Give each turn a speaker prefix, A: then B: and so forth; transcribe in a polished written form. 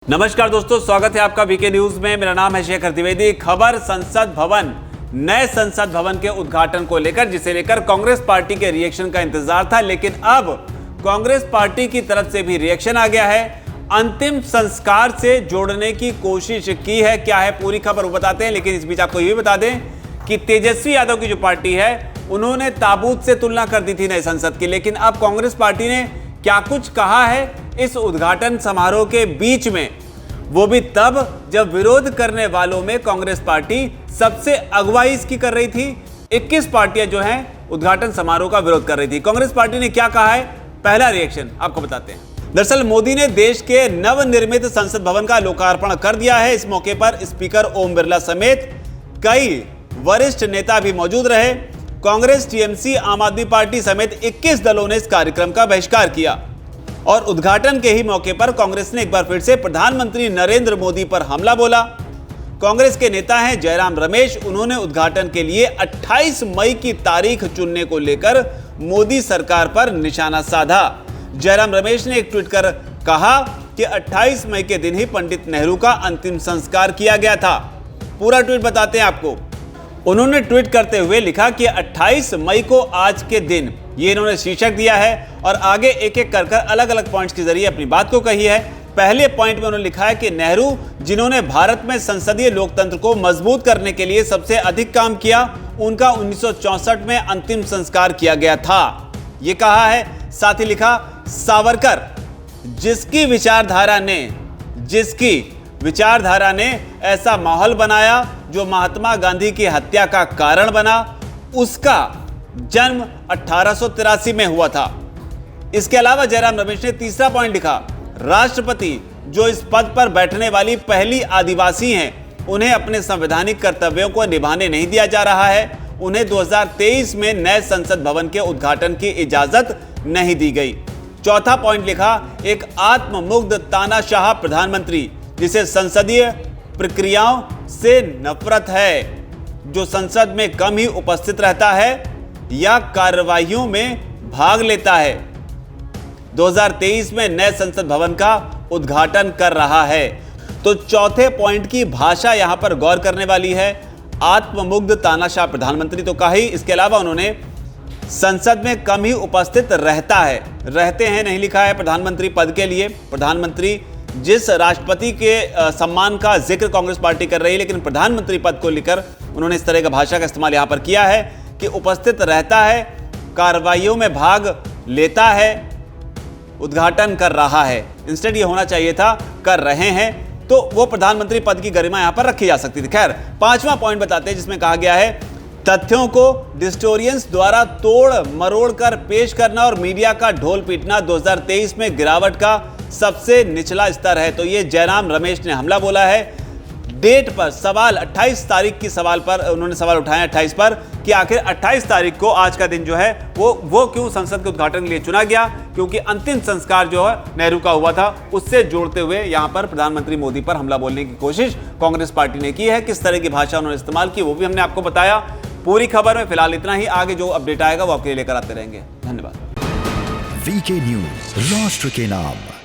A: नमस्कार दोस्तों, स्वागत है आपका वीके न्यूज में। मेरा नाम है शेखर द्विवेदी। खबर संसद भवन, नए संसद भवन के उद्घाटन को लेकर, जिसे लेकर कांग्रेस पार्टी के रिएक्शन का इंतजार था, लेकिन अब कांग्रेस पार्टी की तरफ से भी रिएक्शन आ गया है। अंतिम संस्कार से जोड़ने की कोशिश की है। क्या है पूरी खबर वो बताते हैं, लेकिन इस बीच आपको ये बता दें कि तेजस्वी यादव की जो पार्टी है उन्होंने ताबूत से तुलना कर दी थी नए संसद की, लेकिन अब कांग्रेस पार्टी ने क्या कुछ कहा है इस उद्घाटन समारोह के बीच में, वो भी तब जब विरोध करने वालों में कांग्रेस पार्टी सबसे अगुवाई इसकी कर रही थी। 21 पार्टियां जो हैं उद्घाटन समारोह का विरोध कर रही थी। कांग्रेस पार्टी ने क्या कहा है, पहला रिएक्शन आपको बताते हैं। दरअसल मोदी ने देश के नवनिर्मित संसद भवन का लोकार्पण कर दिया है। इस मौके पर स्पीकर ओम बिरला समेत कई वरिष्ठ नेता भी मौजूद रहे। कांग्रेस, टीएमसी, आम आदमी पार्टी समेत 21 दलों ने इस कार्यक्रम का बहिष्कार किया और उद्घाटन के ही मौके पर कांग्रेस ने एक बार फिर से प्रधानमंत्री नरेंद्र मोदी पर हमला बोला। कांग्रेस के नेता हैं जयराम रमेश, उन्होंने उद्घाटन के लिए 28 मई की तारीख चुनने को लेकर मोदी सरकार पर निशाना साधा। जयराम रमेश ने एक ट्वीट कर कहा कि 28 मई के दिन ही पंडित नेहरू का अंतिम संस्कार किया गया था। पूरा ट्वीट बताते हैं आपको। उन्होंने ट्वीट करते हुए लिखा कि 28 मई को आज के दिन, ये इन्होंने शीर्षक दिया है और आगे एक एक कर अलग अलग पॉइंट्स के जरिए अपनी बात को कही है। पहले पॉइंट में उन्होंने लिखा है कि नेहरू, जिन्होंने भारत में संसदीय लोकतंत्र को मजबूत करने के लिए सबसे अधिक काम किया, उनका 1964 में अंतिम संस्कार किया गया था, ये कहा है। साथ ही लिखा, सावरकर, जिसकी विचारधारा ने ऐसा माहौल बनाया जो महात्मा गांधी की हत्या का कारण बना, उसका जन्म 1883 में हुआ था। इसके अलावा जयराम रमेश ने तीसरा पॉइंट लिखा, राष्ट्रपति, जो इस पद पर बैठने वाली पहली आदिवासी हैं, उन्हें अपने संवैधानिक कर्तव्यों को निभाने नहीं दिया जा रहा है। उन्हें 2023 में नए संसद भवन के उद्घाटन की इजाजत नहीं दी गई। चौथा पॉइंट लिखा, एक आत्ममुग्ध तानाशाह प्रधानमंत्री, जिसे संसदीय प्रक्रियाओं से नफरत है, जो संसद में कम ही उपस्थित रहता है या कार्रवाइयों में भाग लेता है, 2023 में नए संसद भवन का उद्घाटन कर रहा है। तो चौथे पॉइंट की भाषा यहां पर गौर करने वाली है। आत्ममुग्ध तानाशाह प्रधानमंत्री तो कहा ही, इसके अलावा उन्होंने संसद में कम ही उपस्थित रहता है, रहते हैं नहीं लिखा है प्रधानमंत्री पद के लिए। प्रधानमंत्री, जिस राष्ट्रपति के सम्मान का जिक्र कांग्रेस पार्टी कर रही है, लेकिन प्रधानमंत्री पद को लेकर उन्होंने इस तरह का भाषा का इस्तेमाल यहां पर किया है कि उपस्थित रहता है, कार्रवाइयों में भाग लेता है, उद्घाटन कर रहा है। इंस्टेड ये होना चाहिए था कर रहे हैं, तो वो प्रधानमंत्री पद की गरिमा यहां पर रखी जा सकती थी। खैर, पांचवा पॉइंट बताते हैं जिसमें कहा गया है, तथ्यों को डिस्टोरियंस द्वारा तोड़ मरोड़ कर पेश करना और मीडिया का ढोल पीटना 2023 में गिरावट का सबसे निचला स्तर है। तो ये जयराम रमेश ने हमला बोला है। डेट पर सवाल, 28 तारीख की सवाल पर उन्होंने सवाल उठाया 28 पर, कि आखिर 28 तारीख को आज का दिन जो है वो क्यों संसद के उद्घाटन के लिए चुना गया, क्योंकि अंतिम संस्कार जो है नेहरू का हुआ था। उससे जोड़ते हुए यहां पर प्रधानमंत्री मोदी पर हमला बोलने की कोशिश कांग्रेस पार्टी ने की है। किस तरह की भाषा उन्होंने इस्तेमाल की वो भी हमने आपको बताया। पूरी खबर में फिलहाल इतना ही, आगे जो अपडेट आएगा वो आपके लिए लेकर आते रहेंगे। धन्यवाद।
B: वीके न्यूज, राष्ट्र के नाम।